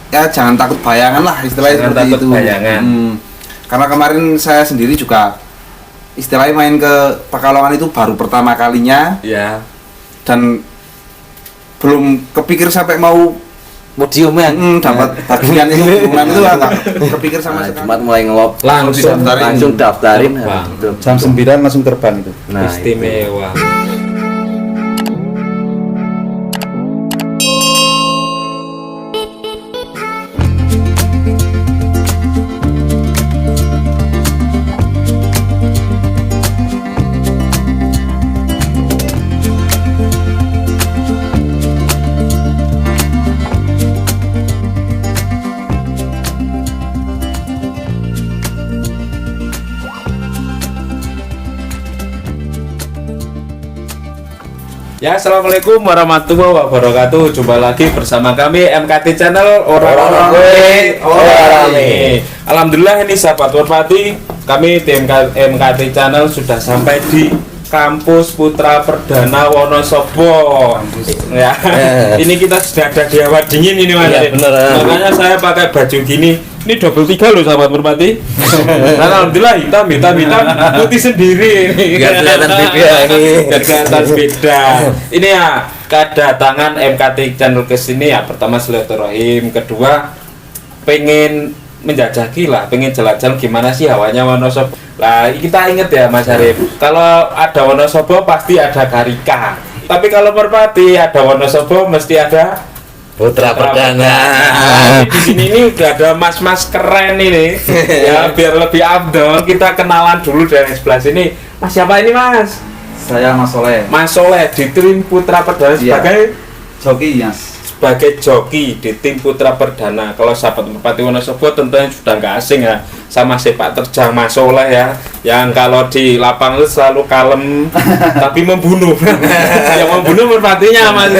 ya jangan takut bayangan lah istilahnya Jangan seperti takut itu. bayangan. Karena kemarin saya sendiri juga istilahnya main ke Pekalongan itu baru pertama kalinya Ya. dan belum kepikir sampai mau Podium ya. dapat bagian itu agak kepikir sama sekali. Jumat mulai ngelop Langsung daftarin. Terbang. Betul. Jam 9 langsung terbang itu. Nah, Istimewa. Ya, assalamualaikum warahmatullahi wabarakatuh. Jumpa lagi bersama kami MKT Channel orang-orang Alhamdulillah ini sahabat Merpati, kami tim MKT Channel sudah sampai di Kampus Putra Perdana Wonosobo. Ya, ini kita sudah ada di hawa dingin ini Mas. Ya, bener. Makanya saya pakai baju gini. Ini double 3 loh sahabat Merpati. Dan alhamdulillah hitam putih sendiri. Biar kelihatan beda ini. Biar kelihatan beda. Ini ya kedatangan MKT Channel ke sini ya, pertama silaturahim, kedua pengen menjajaki lah, pengen jalan-jalan gimana sih hawanya Wonosobo. Lah kita inget ya Mas Arif, kalau ada Wonosobo pasti ada Karika. Tapi kalau Merpati ada Wonosobo mesti ada Putra Perdana. Nah, di sini ini udah ada mas-mas keren ini. Ya biar lebih afdol kita kenalan dulu dari sebelah sini. Mas siapa ini Mas? Saya Mas Soleh. Mas Soleh di tim Putra Perdana sebagai joki Mas. sebagai joki di tim Putra Perdana. Kalau sahabat Merpati Wonosobo tentunya sudah nggak asing ya sama sepak terjang Mas Soleh ya, yang kalau di lapangan itu selalu kalem tapi membunuh. Yang membunuh Merpatinya Mas.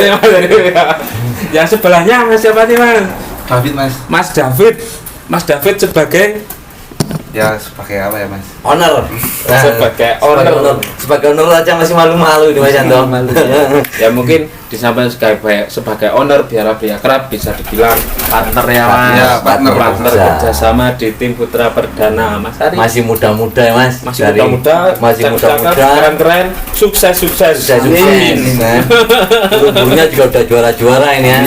Yang sebelahnya Mas siapa nih Mas? David Mas. Mas David. Mas David sebagai Ya sebagai apa ya Mas? Honor. sebagai owner. Sebagai honor aja masih malu-malu ini Mas Yanto. Ya mungkin disampaikan sebagai owner biar lebih akrab, bisa dibilang partner ya Mas. Ya, partner kerjasama di tim Putra Perdana Mas Ari. Masih muda-muda ya Mas. Masih Dari- muda-muda, Masih cakep-cakep, muda-muda. keren-keren, sukses. Amin. Guru-gurunya juga udah juara-juara ini ya.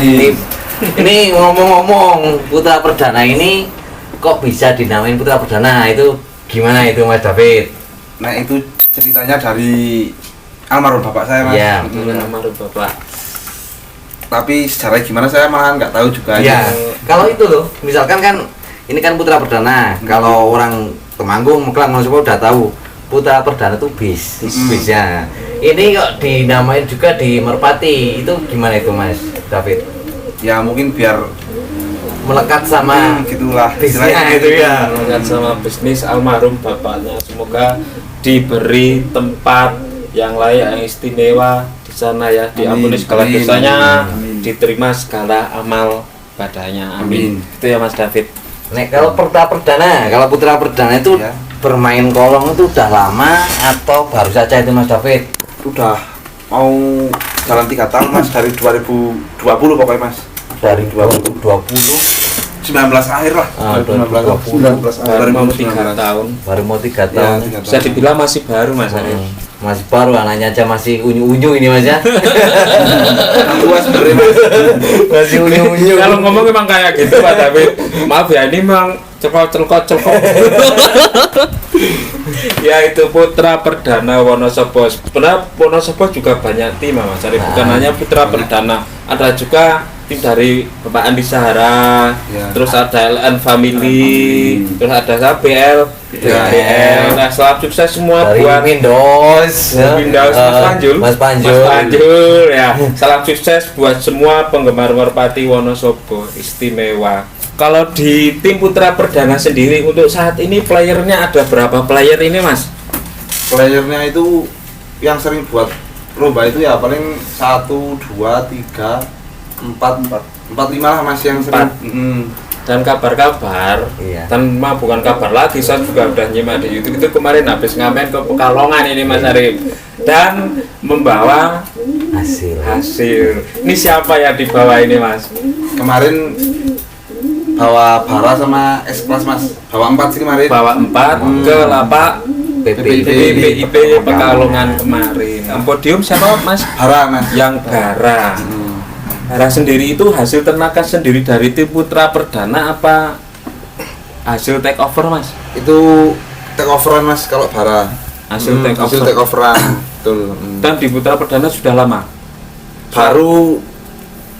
Ini ngomong-ngomong Putra Perdana ini kok bisa dinamain Putra Perdana, itu gimana itu Mas David? Nah itu ceritanya dari almarhum bapak saya Mas. Iya. Almarhum Bapak. Tapi sejarah gimana saya malah nggak tahu juga. Ya, kalau itu loh, misalkan kan ini kan Putra Perdana. Kalau orang Temanggung, Meklang, Wonosobo udah tahu Putra Perdana itu bisnya. Ini kok dinamain juga di Merpati, itu gimana itu Mas David? Ya mungkin biar Melekat sama gitulah bisnya itu ya. Melekat sama bisnis almarhum bapaknya. Semoga diberi tempat yang layak, yang istimewa di sana ya. Diampuni segala Amin. dosanya, Amin. diterima segala amal badanya. Amin. Amin. Itu ya Mas David. Nek kalau Putra Perdana, kalau Putra Perdana itu Ya. bermain kolong itu udah lama atau baru saja itu Mas David? Udah mau jalan 3 tahun Mas, dari 2020 pokoknya Mas. Dari 2020 19 akhir lah. 2020 Baru mau 3 2019. tahun. baru mau 3 Ya, tahun. 3 Bisa dibilang masih baru Mas Arif. Masih baru, anaknya aja masih unyu-unyu ini Mas ya. Tua sebenarnya Mas. Masih unyu-unyu. Kalau ngomong emang kayak gitu Pak David. Maaf ya, ini memang celkok. Ya itu Putra Perdana Wonosobo. Sebenarnya Wonosobo juga banyak tim Mas Arif, bukan hanya Putra Perdana. Ada juga tim dari Bapak Andi Sahara, Ya. terus ada LN Family, terus ada BL, BL. Nah, selamat sukses semua Dari buat Windows, Windows Mas Panjul. Mas Panjul. Mas Panjul ya. Salam sukses buat semua penggemar Merpati Wonosobo, istimewa. Kalau di tim Putra Perdana sendiri untuk saat ini playernya ada berapa player ini Mas? Playernya itu yang sering buat lomba itu ya paling 1, 2, 3, 4, 5 lah Mas yang sering. Dan kabar-kabar, Iya. dan mah bukan kabar lagi, saya juga udah nyimak di YouTube itu kemarin habis ngamen ke Pekalongan ini Mas Arif, dan membawa hasil. hasil. Ini siapa yang dibawa ini Mas? Kemarin bawa bara sama es kelas Mas. Bawa 4 sih kemarin. Bawa 4 ke lapak PPIP. PPIP Pekalongan kemarin. Yang podium siapa Mas? Bara Mas. Yang bara. Bara sendiri itu hasil ternakan sendiri dari tim Putra Perdana apa hasil take over Mas? Itu take overan Mas kalau bara. Hasil take hasil over. take overan. Betul. Dan di Putra Perdana sudah lama. Baru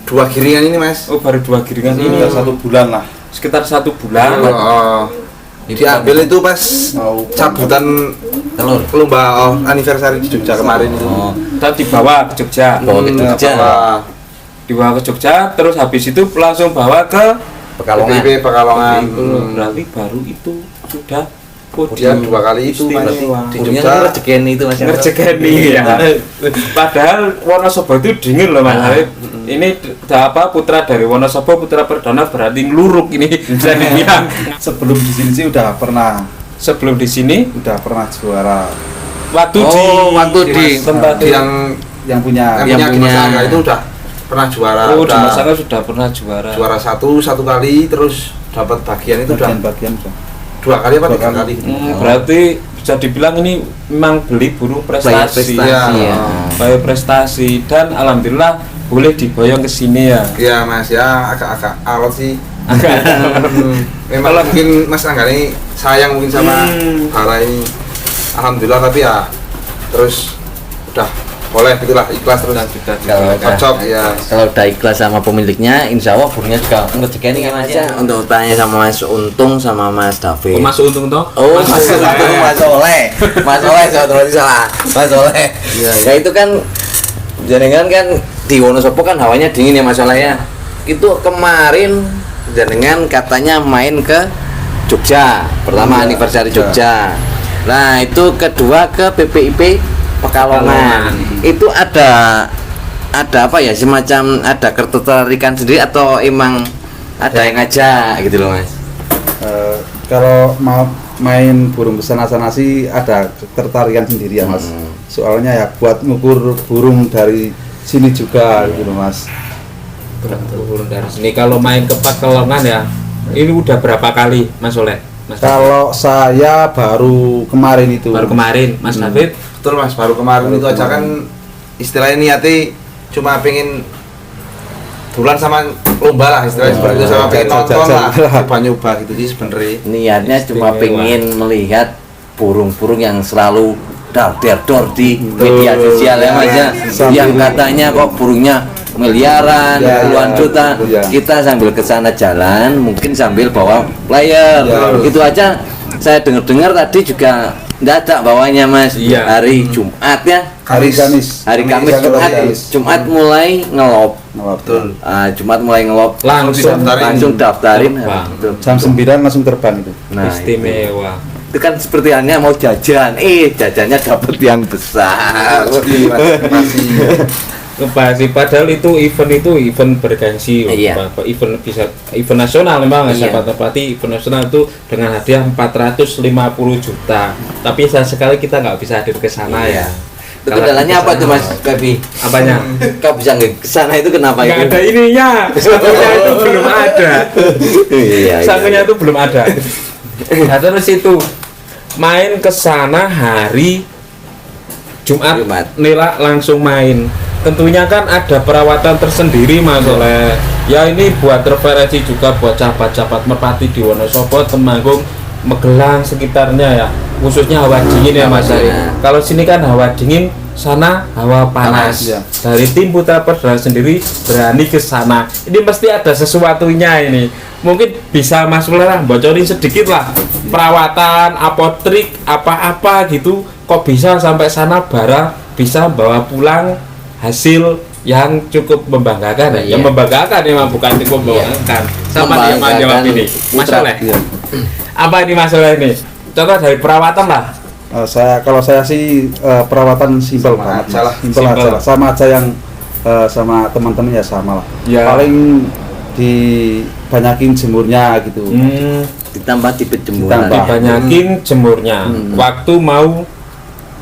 2 giringan ini Mas. Oh baru 2 giringan ini Sekitar 1 bulan lah. sekitar 1 bulan. Diambil itu pas Mau cabutan Telur. lomba anniversary di Jogja kemarin itu. Kita dibawa ke Jogja. Bawa ke Jogja. Dibawa ke Jogja, terus habis itu langsung bawa ke Pekalongan. PPIP Pekalongan. Berarti baru itu sudah Kemudian 2 kali itu Mas Istimewa. di Burungnya Jogja. rezeki itu Mas. ngerjekeni ya. Padahal Wonosobo itu dingin loh Mas Arif. Ini apa putra dari Wonosobo, Putra Perdana berarti ngeluruk ini bisa dibilang. sebelum di sini sih udah pernah Sebelum di sini juara. waktu waktu di tempat Yang punya yang yang punya punya- Mas Angga itu udah pernah juara. Oh, di udah Mas Angga sudah pernah juara. juara satu kali, terus dapat bagian itu udah bagian udah. 2 kali apa 3 2 kali. Berarti bisa dibilang ini memang beli burung Player prestasi. prestasi ya. Player prestasi dan alhamdulillah boleh diboyong ke sini ya. Iya Mas, ya agak alot sih. Agak Memang mungkin Mas Angga ini sayang mungkin sama bara ini. Alhamdulillah, tapi ya terus udah boleh gitulah, ikhlas terus. Kalau Cocok ya. Kalau udah ikhlas sama pemiliknya, insya Allah burungnya juga rezeki ini kan aja. Untuk tanya sama Mas Untung sama Mas David. masuk untung toh? Oh, Mas Untung, Mas Oleh. Mas Oleh, saya berarti salah. Mas Oleh. Ya itu kan jenengan kan di Wonosobo kan hawanya dingin ya Mas Oleh ya. Itu kemarin jenengan katanya main ke Jogja. Pertama Iya, anniversary Jogja. Jogja. Nah, itu kedua ke PPIP Pekalongan. Itu ada apa ya, semacam ada ketertarikan sendiri atau emang ada yang ngajak gitu loh Mas? Kalau mau main burung kesana-sana sih ada ketertarikan sendiri ya Mas. Soalnya ya buat ngukur burung dari sini juga gitu loh Mas. Burung dari sini kalau main ke Pekalongan ya. Ini udah berapa kali Mas Oleh? Mas Kalau saya baru kemarin itu. baru kemarin Mas David. Betul Mas, baru kemarin itu aja kan istilahnya niatnya cuma pengen bulan sama lomba lah istilahnya seperti itu, sama pengen nonton lah, nyoba-nyoba gitu sih sebenarnya. Niatnya cuma Istimewa. pengen melihat burung-burung yang selalu dor di media sosial ya Mas ya. Sambil- Yang katanya kok burungnya miliaran, Ya, puluhan ya, juta. ya. Kita sambil ke sana jalan, mungkin sambil bawa player. Ya. Itu aja saya dengar-dengar tadi juga dadak bawanya Mas. Iya. Hari Jumat ya. Hari Kamis. Hari Kamis Kamis. Jumat mulai ngelop. Betul. Jumat mulai ngelop. Langsung daftarin. Terbang. Betul. Jam 9 langsung terbang itu. Nah, Istimewa. itu kan seperti hanya mau jajan, jajannya dapat yang besar. Masih Ngebahas padahal itu event bergengsi loh. Iya. Event bisa event nasional memang Iya. saya tepati event nasional itu dengan hadiah 450 juta. Tapi sayang sekali kita nggak bisa hadir ke sana Iya. ya. Itu kendalanya apa tuh Mas Babi? Apanya? Kau bisa nggak ke sana itu kenapa Nggak itu? ada ininya. Satunya itu belum ada. Iya. Satunya itu belum ada. Nah, terus itu main ke sana hari Jumat. Nila langsung main. Tentunya kan ada perawatan tersendiri Mas Oleh. Ya ini buat referensi juga buat sahabat-sahabat merpati di Wonosobo, Temanggung, Magelang sekitarnya ya. Khususnya hawa dingin ya Mas Ari. Kalau sini kan hawa dingin, sana hawa panas. Panas, ya. Dari tim Putra Perdana sendiri berani ke sana. Ini pasti ada sesuatunya ini. Mungkin bisa Mas Oleh lah bocorin sedikit lah perawatan, apotrik, apa-apa gitu. Kok bisa sampai sana bara bisa bawa pulang hasil yang cukup membanggakan ya. Iya. Yang membanggakan memang bukan cukup membanggakan. Sama dia yang jawab ini. Mas Oleh. Iya. Apa ini Mas Oleh ini? Contoh dari perawatan lah. Kalau saya sih perawatan simpel Sama banget, aja lah. Simpel aja Simpel. lah. Sama aja yang sama teman-teman ya sama lah. Ya. Paling dibanyakin jemurnya gitu. Ditambah tipe jemuran. Ditambah. Dibanyakin jemurnya. Waktu mau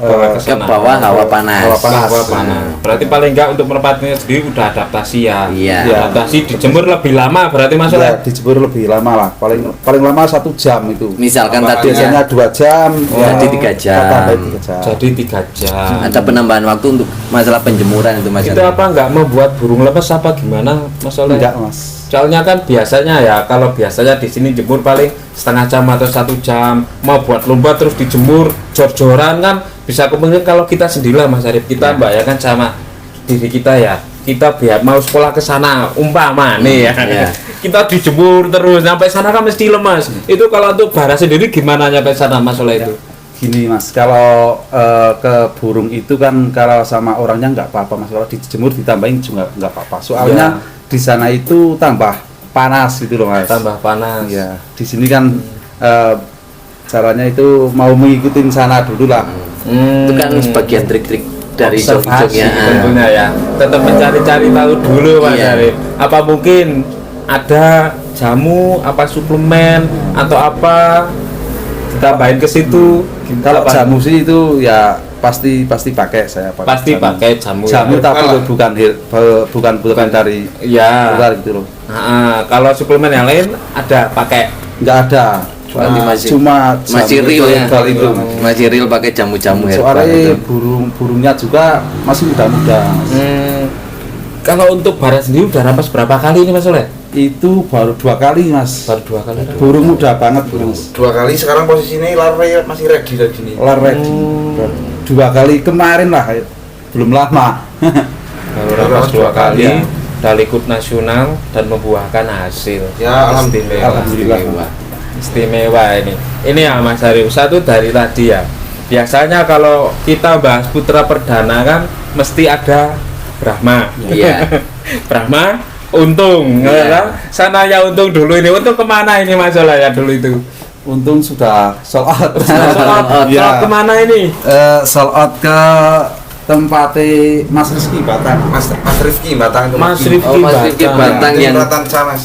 Bawa ke bawah hawa panas. Hawa panas. Hawa panas. Berarti paling enggak untuk merpatinya sendiri udah adaptasi ya. Iya. Adaptasi dijemur lebih lama berarti Mas Ya, Oleh. dijemur lebih lama lah, paling lama 1 jam itu. Misalkan tadi Biasanya 2 jam, jadi 3 jam. tambah 3 jam. Jadi 3 jam. ada penambahan waktu untuk masalah penjemuran itu Mas. Itu apa enggak membuat burung lepas apa gimana Mas Oleh? Enggak, Mas. Soalnya kan biasanya ya kalau biasanya di sini jemur paling setengah jam atau 1 jam, mau buat lomba terus dijemur jor-joran kan bisa kemungkinan. Kalau kita sendirilah Mas Arif, kita bayangkan sama diri kita ya, kita biar mau sekolah ke sana umpama nih ya, Iya. kita dijemur terus sampai sana kan mesti lemas. Itu kalau untuk bara sendiri gimana nyampe sana Mas Oleh itu? Gini Mas, kalau ke burung itu kan kalau sama orangnya nggak apa-apa Mas, kalau dijemur ditambahin juga nggak apa-apa. Soalnya di sana itu tambah panas gitu loh Mas. Tambah panas. Iya, di sini kan caranya itu mau mengikuti sana dulu lah. Itu kan sebagian trik-trik dari observasi jog-jognya. tentunya ya, tetap mencari-cari tahu dulu Mas Iya. Arif. Apa mungkin ada jamu, apa suplemen atau apa ditambahin ke situ? Kalau Apa? jamu sih itu ya pasti pakai saya pakai. Pasti pakai jamu. Jamu ya. tapi Kalau- bukan dari Ya. luar gitu loh. Kalau suplemen yang lain ada pakai. Nggak ada. Berarti Cuma masih jamu real ya. herbal itu. Masih real pakai jamu-jamu herbal Soalnya itu. burungnya juga masih muda-muda. Kalau untuk bara sendiri udah rampas berapa kali ini Mas Oleh? Itu baru 2 kali Mas. Baru 2 kali. Burung muda banget Mas. 2 kali sekarang posisinya lari masih ready nih. Lar ready. 2 kali kemarin lah, belum lama. Baru rampas 2 kali. Iya. Dari ikut nasional dan membuahkan hasil. Ya, Istimewa. Alhamdulillah. Istimewa ini. Ini ya Mas Arif, satu dari tadi ya. Biasanya kalau kita bahas putra perdana kan mesti ada Brahma. Iya. Brahma, Untung. Iya. Ya, sananya Untung dulu ini. Untung kemana ini Mas Ola ya dulu itu? Untung sudah sold out. Soal Ya. kemana ini? Sold out ke tempatnya Mas Rizky Batang. Mas Rifki Batang itu. Mas Rifki Oh, Mas Rifki Batang yang Ratanca Mas.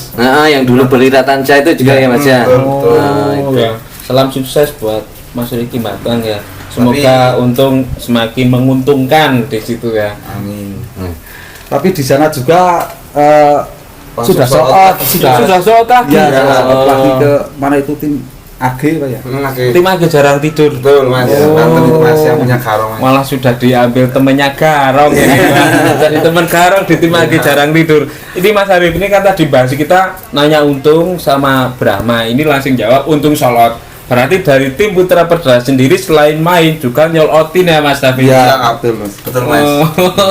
yang dulu beli Ratanca itu juga ya Mas ya. betul. Nah, itu. Ya. Salam sukses buat Mas Rifki Batang ya. Semoga Untung semakin menguntungkan di situ ya. Amin. Tapi di sana juga Langsung sudah sold sold out. out. Sudah sold out Ya, lagi. sold out lagi ke mana itu tim AG Pak ya? Oke. Tim agak jarang tidur. Betul Mas. Oh. Banten itu Mas yang punya karung Mas. Malah sudah diambil temennya Garong ini. Jadi teman Garong di tim lagi jarang tidur. Ini Mas Arif ini kan tadi bahas kita nanya Untung sama Brahma. Ini langsung jawab Untung solot. Berarti dari tim Putra Perdana sendiri selain main juga nyolotin ya Mas David. Iya, betul Mas. Betul Mas.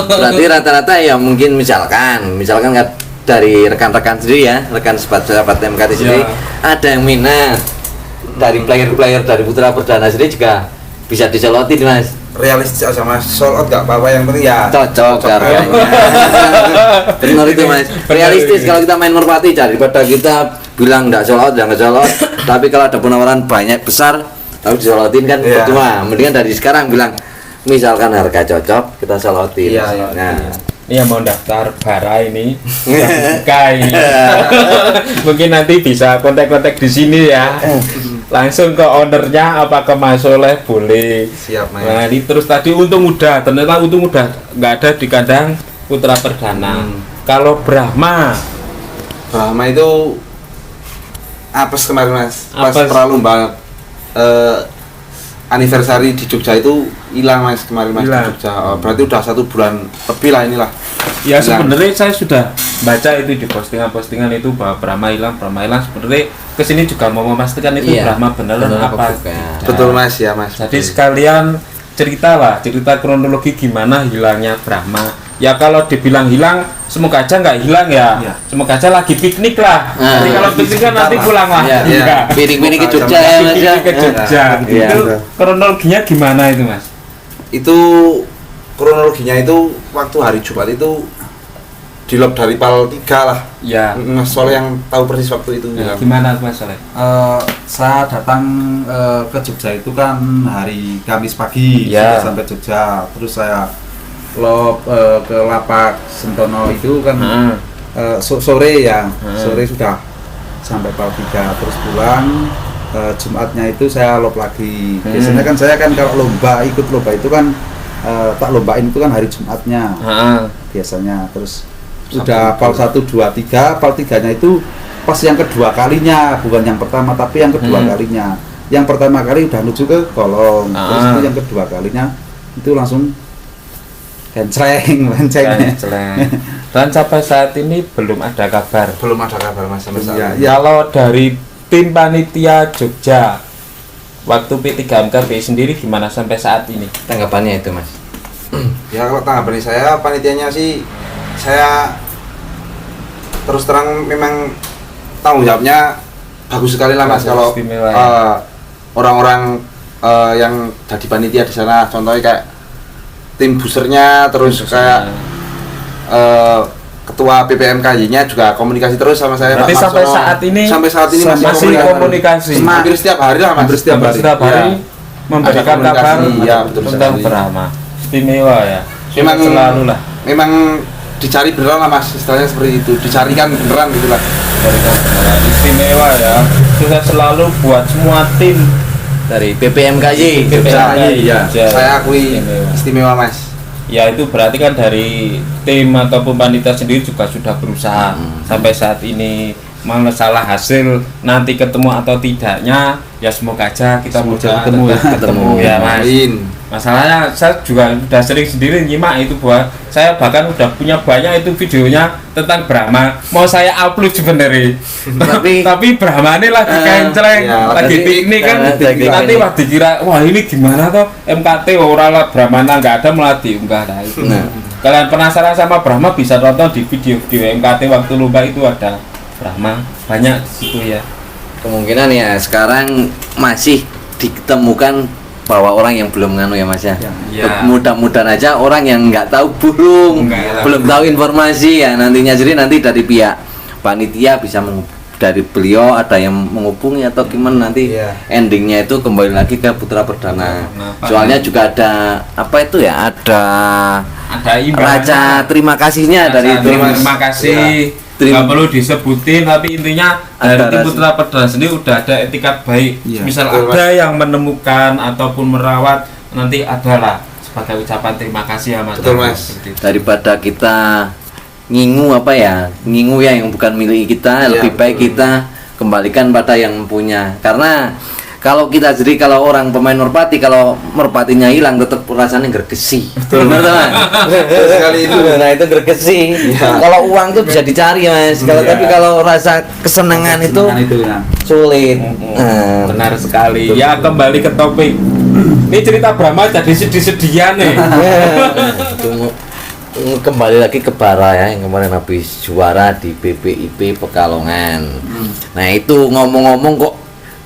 Berarti rata-rata ya mungkin misalkan kan dari rekan-rekan sendiri ya, rekan sahabat MKT sendiri ada yang minat dari player-player dari Putra Perdana sendiri juga bisa disolotin Mas. Realistis aja Mas. Sold out gak apa-apa, yang penting ya Cocok harganya. Benar itu Mas. Realistis kalau kita main merpati daripada kita bilang nggak sold out, nggak sold out. Tapi kalau ada penawaran banyak besar, lalu disolotin kan Iya. percuma. Mendingan dari sekarang bilang misalkan harga cocok kita solotin. Iya, iya. Nah, Ini yang mau daftar bara ini udah buka ini. Mungkin nanti bisa kontak-kontak di sini ya. Langsung ke ownernya apa ke Mas Soleh boleh. Siap Mas. Nah, ini terus tadi Untung udah, ternyata Untung udah nggak ada di kandang Putra Perdana. Kalau Brahma, Brahma itu apes kemarin Mas. Pas Apes. pralomba anniversary di Jogja itu hilang Mas kemarin Mas Hilang. di Jogja. Oh, berarti udah 1 bulan lebih lah inilah. ya Hilang. sebenarnya saya sudah baca itu di postingan-postingan itu bahwa Brahma hilang. Sebenarnya kesini juga mau memastikan itu Iya. Brahma beneran Bener apa. apa bukan. Betul Mas ya Mas. Jadi betul. sekalian cerita kronologi gimana hilangnya Brahma. Ya kalau dibilang hilang, semoga aja nggak hilang ya. Iya. Semoga aja lagi piknik lah. Nah, Jadi kalau piknik kan nanti pulang lah. Iya, iya. Enggak. piring-piring ke Jogja ya Mas ya. Piknik ke Jogja. Iya. Itu kronologinya gimana itu Mas? Itu kronologinya itu waktu hari Jumat itu di lob dari PAL 3 lah. Ya. Mas Soleh yang tahu persis waktu itu. Ya, bilang. gimana Mas Soleh? Saya datang ke Jogja itu kan hari Kamis pagi Ya. sudah sampai Jogja, terus saya lob ke lapak Sentono itu kan sore ya, sore sudah sampai PAL 3 terus pulang Jumatnya itu saya lop lagi. Biasanya kan saya kan kalau ikut lomba itu kan tak lombain itu kan hari Jumatnya biasanya. Terus udah apal 1, 2, 3, apal 3-nya itu pas yang kedua kalinya, bukan yang pertama tapi yang kedua kalinya. Yang pertama kali udah menuju ke kolong, terus itu yang kedua kalinya itu langsung kencreng. Dan sampai saat ini belum ada kabar. Belum ada kabar Mas sampai saat ini. Ya, Kalau dari tim panitia Jogja waktu P3MKB sendiri gimana sampai saat ini? Tanggapannya itu Mas. Ya kalau tanggapan saya panitianya sih, saya terus terang memang tanggung jawabnya bagus sekali lah Mas. Kalau Istimewa, orang-orang yang jadi panitia di sana, contohnya kayak tim busernya, terus kayak ketua PPMKY-nya juga komunikasi terus sama saya. Berarti Pak sampai Marsono. saat ini sampai saat ini masih komunikasi. Hampir setiap hari lah Mas. Hampir setiap hari. Setiap hari memberikan Ada kabar komunikasi, ya, betul tentang sekali. Brahma. Istimewa ya. Memang Selalu lah. Memang dicari beneran lah Mas, istilahnya seperti itu. Dicarikan beneran gitu lah. Memberikan beneran. Istimewa ya. Sukses selalu buat semua tim Dari PPMKY PPMKY. Iya, Jogja. saya akui Istimewa. istimewa Mas. Ya itu berarti kan dari tim ataupun panitia sendiri juga sudah berusaha sampai saat ini. Masalah hasil nanti ketemu atau tidaknya ya semoga aja kita Semoga mudah ketemu ya. ketemu ya Mas. Amin. Masalahnya saya juga udah sering sendiri nyimak itu, bahwa saya bahkan udah punya banyak itu videonya tentang Brahma, mau saya upload sebenarnya tapi Brahma ini lagi kencreng, ya, lagi piknik kan, nanti wah dikira wah ini gimana toh MKT orang lah Brahma nggak ada malah diunggah. Nah itu kalian penasaran sama Brahma bisa tonton di video-video MKT waktu lomba itu ada Brahma banyak situ ya. Kemungkinan ya sekarang masih ditemukan bahwa orang yang belum nganu ya Mas ya. Ya. Mudah-mudahan aja orang yang nggak tahu burung, Nggak belum tahu informasi ya nantinya, jadi nanti dari pihak panitia bisa dari beliau ada yang menghubungi atau gimana nanti Iya. endingnya itu kembali lagi ke putra perdana. Nah, Soalnya juga ada apa itu ya, ada imbalannya. raja terima kasihnya dari itu. Terima kasih. Nggak perlu disebutin, tapi intinya dari Ada tim rasa- putra perdana sendiri udah ada etikat baik. Iya. Misal Betul, ada yang menemukan ataupun merawat, nanti adalah sebagai ucapan terima kasih ya Mas. Betul, Mas. Seperti itu. Daripada kita ngingu ya yang bukan milik kita, Iya, lebih baik betul. kita kembalikan pada yang punya. Karena kalau kita jadi kalau orang pemain merpati, kalau merpatinya hilang tetap rasanya gergesi. Benar Mas? Betul sekali itu. Nah itu gergesi. Iya. Kalau uang tuh bisa dicari Mas. Kalau Iya. tapi kalau rasa kesenangan itu ya. sulit. Benar sekali. Ya kembali ke topik. Ini cerita Brahma jadi sedih-sedihan nih. Kembali lagi ke Bara ya, yang kemarin habis juara di BPIP Pekalongan. Nah itu ngomong-ngomong kok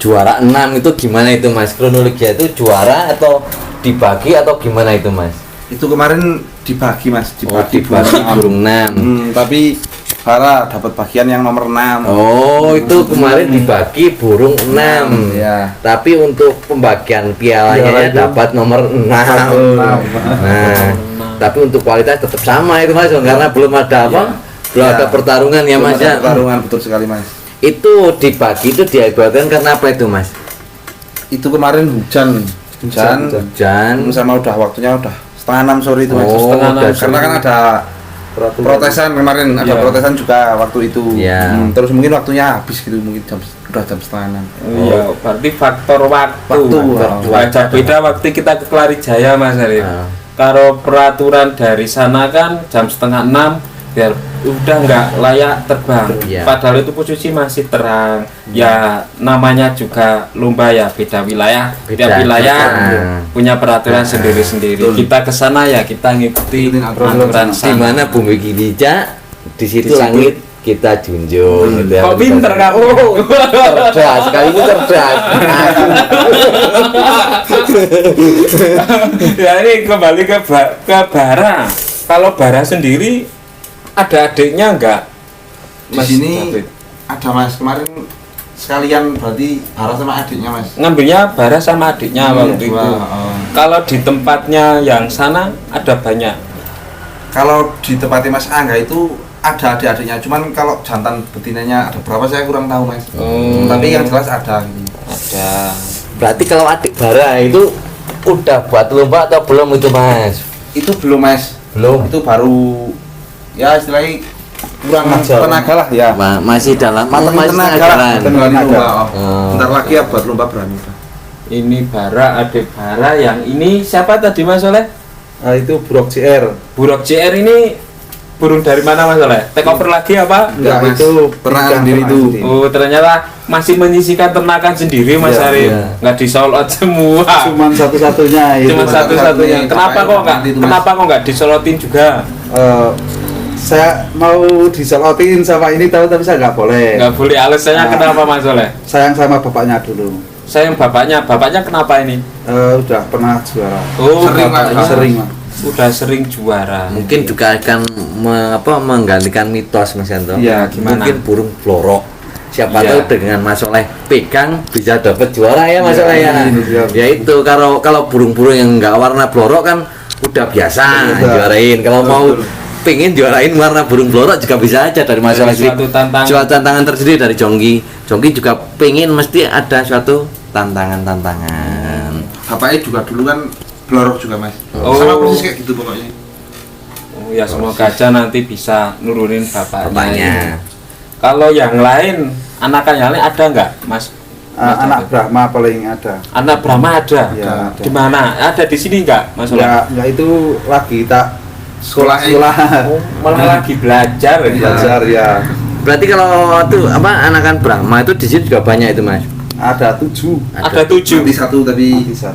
juara 6 itu gimana itu Mas? Kronologi itu juara atau dibagi atau gimana itu Mas? Itu kemarin dibagi Mas, Dibagi dibagi burung 6. tapi Farah dapat bagian yang nomor 6. Oh itu kemarin dibagi burung 6 Ya. tapi untuk pembagian pialanya Piala itu dapat nomor 6. Nah tapi untuk kualitas tetap sama itu Mas, karena belum ada apa? Belum Ya. ada pertarungan ya Mas ya. Pertarungan betul sekali Mas. Itu dibagi itu diakibatkan karena apa itu Mas? Itu kemarin hujan. Hujan. Sama udah waktunya udah 5:30 sore itu Mas. Oh, setengah enam. Karena kan ada protesan kemarin, ada Iya. protesan juga waktu itu. Iya. Terus mungkin waktunya habis gitu, mungkin udah jam 5:30. Iya, berarti faktor waktu. Waktu. Wajar beda waktu kita ke Klarijaya Mas Arif. Kalau peraturan dari sana kan jam 5:30 biar udah nggak layak terbang. Iya. Padahal itu posisi masih terang. Ya namanya juga lomba ya beda wilayah. Beda. Tiap wilayah Nah. punya peraturan sendiri-sendiri. Betul. Kita ke sana ya kita ngikuti Ikutin aturan aturan Di sana. mana bumi bijak, di situ Di situ. langit kita junjung. Gitu ya. Kok pinter kamu? Cerdas, sekali itu cerdas. Ya ini kembali ke Bara. Kalau Bara sendiri ada adiknya enggak? Di sini ada Mas, kemarin sekalian berarti Bara sama adiknya Mas. Ngambilnya Bara sama adiknya waktu Dua, itu. Kalau di tempatnya yang sana ada banyak. Kalau di tempatnya Mas Angga itu ada adik-adiknya, cuman kalau jantan betinanya ada berapa saya kurang tahu Mas. Tapi yang jelas ada gitu. Ada. Berarti kalau adik Bara itu udah buat lomba atau belum itu Mas? Itu belum Mas. Belum. Itu baru ya istilahnya kurang Tenaga. tenaga lah ya. Masih dalam Masih masih tenaga lah. jalan. Tenaga lomba. Oh. Bentar lagi ya buat lomba berani. Ini Bara, adik Bara, yang ini siapa tadi Mas Soleh? Itu Buruk CR. Buruk CR ini burung dari mana Mas Soleh? Take over lagi apa? Enggak, Mas. itu Ternakan sendiri itu. Oh, ternyata masih menyisikan ternakan sendiri Mas Iya, Arif. iya. Nggak disolot semua. Cuman satu-satunya itu. Cuma satu-satunya. Ini Kenapa apa kok yang nggak? nanti itu, Mas? Kenapa kok nggak disolotin juga? Saya mau diselotin sama ini tapi saya nggak boleh. Nggak boleh. Alasannya Nah. kenapa Mas Soleh? Sayang sama bapaknya dulu. Sayang bapaknya kenapa ini? Udah pernah juara. Oh, Sering, Mas. bapaknya Sering, Mas. udah sering juara. Mungkin juga akan menggantikan mitos Mas Yanto. Iya, gimana? Mungkin burung blorok. Siapa Iya. tahu dengan Mas Soleh pegang bisa dapat juara ya Mas Iya, Soleh ya. iya. Ya itu kalau burung-burung yang enggak warna blorok kan udah biasa Betul. juarain. Kalau mau pengen juarain warna burung blorok juga bisa aja dari Mas Soleh. Suatu tantangan. Suatu tantangan tersendiri dari Jonggi. Jonggi juga pengen mesti ada suatu tantangan. Bapaknya juga dulu kan blorok juga Mas. Oh. Sama persis kayak gitu pokoknya. Oh ya, semoga aja nanti bisa nurunin bapaknya. Bapaknya. Kalau yang lain, anakan yang lain ada nggak, Mas? Mas Anak David? Brahma paling ada. Anak Brahma ada. Ya, ada. Di mana? Ada di sini nggak, Mas Soleh? Ya itu lagi tak Sekolah. Oh, malah lagi belajar ya. belajar ya. Berarti kalau tuh apa anakan Brahma itu di sini juga banyak itu Mas. Ada 7. Ada 7. Nanti satu tapi Nanti 1.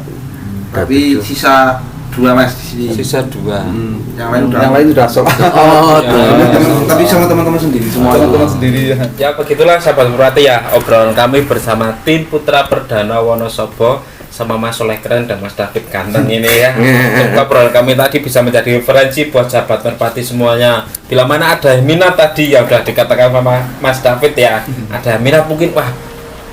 tapi sisa 2 Mas di sini. Sisa 2. Yang lain udah. Yang lain sudah sholat. Oh, Ya. tuh. Tapi sama teman-teman sendiri semua. Teman-teman sendiri ya. Ya begitulah sahabat berarti ya obrolan kami bersama tim Putra Perdana Wonosobo sama Mas Soleh Keren dan Mas David Ganteng ini ya. Semoga obrolan kami tadi bisa menjadi referensi buat sahabat Merpati semuanya. Bila mana ada yang minat tadi ya udah dikatakan sama Mas David ya. Ada yang minat mungkin wah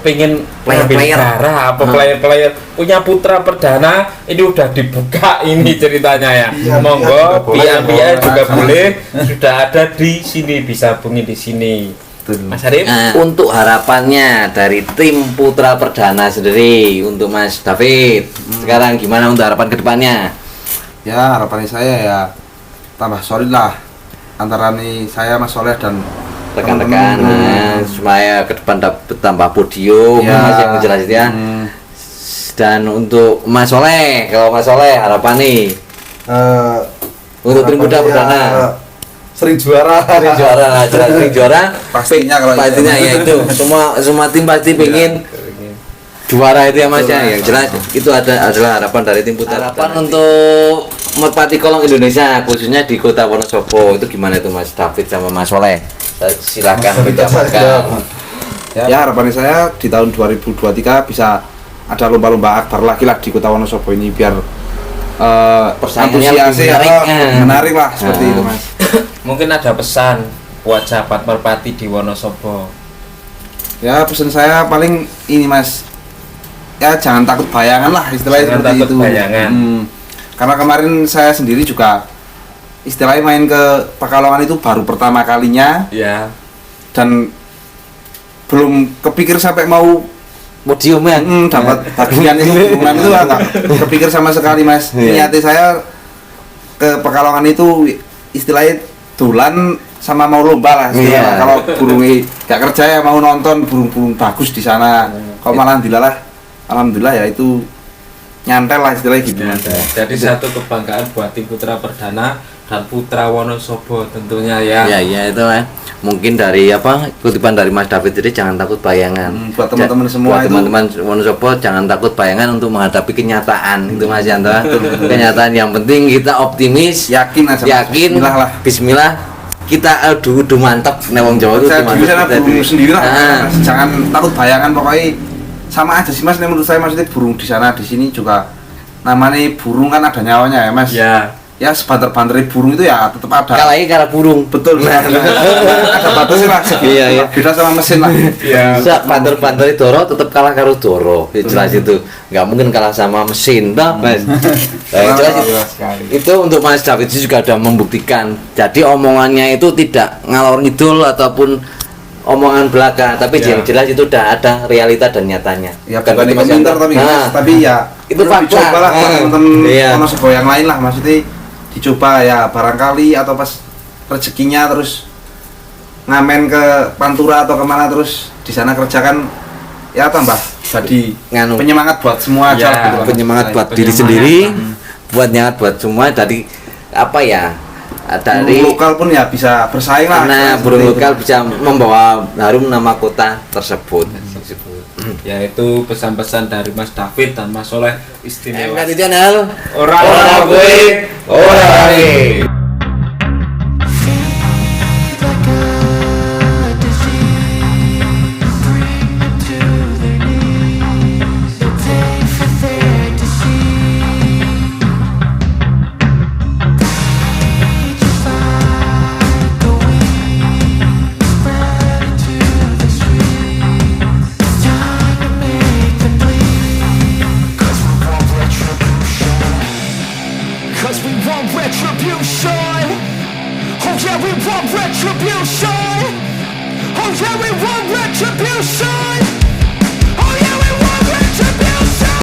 pengen Player-player. darah apa player-player punya Putra Perdana ini udah dibuka ini ceritanya ya. Iya, Monggo iya, PIA juga boleh. boleh sudah ada di sini bisa hubungi di sini. Mas Arif? Nah, untuk harapannya dari tim Putra Perdana sendiri untuk Mas David, sekarang gimana untuk harapan kedepannya? Ya harapannya saya ya tambah solid lah antara nih saya Mas Soleh dan Rekan-rekan, teman-teman. supaya ke depan dapat tambah podium, Ya. Mas yang jelas itu ya. Dan untuk Mas Soleh, kalau Mas Soleh harapan nih untuk tim Putra Perdana. Sering juara. Sering juara, jelas sering juara. Pastinya kalau itu. pastinya ya itu semua tim pasti pengen juara itu ya Mas ya. Yang jelas itu adalah harapan dari tim Putra. Harapan untuk Merpati Kolong Indonesia khususnya di Kota Wonosobo itu gimana itu Mas David sama Mas Soleh? Silakan dijabarkan. Ya harapannya saya di tahun 2023 bisa ada lomba-lomba akbar lagi lah di Kota Wonosobo ini biar Persaingannya antusiasnya lebih menarik. menarik lah seperti Nah. itu Mas. Mungkin ada pesan buat sahabat Merpati di Wonosobo. Ya pesan saya paling ini Mas, ya jangan takut bayangan lah istilahnya Jangan seperti takut itu. bayangan. Karena kemarin saya sendiri juga istilahnya main ke Pekalongan itu baru pertama kalinya Ya. dan belum kepikir sampai mau Podium ya. dapat bagian itu turunan itu nggak kepikir sama sekali Mas. Iya. Niatnya saya ke Pekalongan itu istilahnya dolan sama mau lomba lah istilahnya. Iya. Kalau burungnya gak kerja ya mau nonton burung-burung bagus di sana. Kalau malah alhamdulillah ya itu nyantel lah istilahnya gitu Mas. Jadi satu kebanggaan buat tim Putra Perdana dan Putra Wonosobo tentunya ya. Ya, ya itu mungkin dari kutipan dari Mas David jadi jangan takut bayangan. Buat teman-teman semua buat itu. teman-teman Wonosobo jangan takut bayangan untuk menghadapi kenyataan itu Mas Yanto. Kenyataan yang penting kita optimis, Yakin aja Mas. yakin, Bismillah lah. Bismillah kita adu mantap newong Jawa itu Saya cuma dulu sana kita burung di- sendiri lah Ah. Mas. Jangan takut bayangan pokoknya sama aja sih Mas. Menurut saya maksudnya burung di sana di sini juga namanya burung kan ada nyawanya ya Mas. Ya. Ya sebanter-banter burung itu ya tetap ada. kalahnya karena burung. Betul. Ada batasnya lah. Iya, iya. Beda sama mesin lah. Ya. Bisa banter-banter Doro tetap kalah karo Doro. Ya, jelas itu. Nggak mungkin kalah sama mesin toh, Mas. Jelas itu. Itu untuk Mas David juga sudah membuktikan. Jadi omongannya itu tidak ngalor ngidul ataupun omongan belaka, tapi Ya. yang jelas itu udah ada realita dan nyatanya. Ya Kan bukan itu, Mas komentar Yanto? tapi Nah, tapi ya itu perlu fakta. dicoba lah teman-teman Iya. ono sebuah yang lain lah, maksudnya dicoba ya barangkali atau pas rezekinya terus ngamen ke Pantura atau kemana terus di sana kerjakan ya tambah jadi Nganu. penyemangat buat semua aja Ya, lah gitu lah. penyemangat buat diri Penyemangat. sendiri, buat nyemangat buat semua dari apa ya? Dari Burung lokal pun ya bisa bersaing lah. karena Seperti burung itu. lokal bisa membawa harum nama kota tersebut. Yaitu pesan-pesan dari Mas David dan Mas Soleh istimewa. MKT Channel Orang gue, orang ini. Cause we want retribution. Oh yeah, we want retribution. Oh yeah, we want retribution.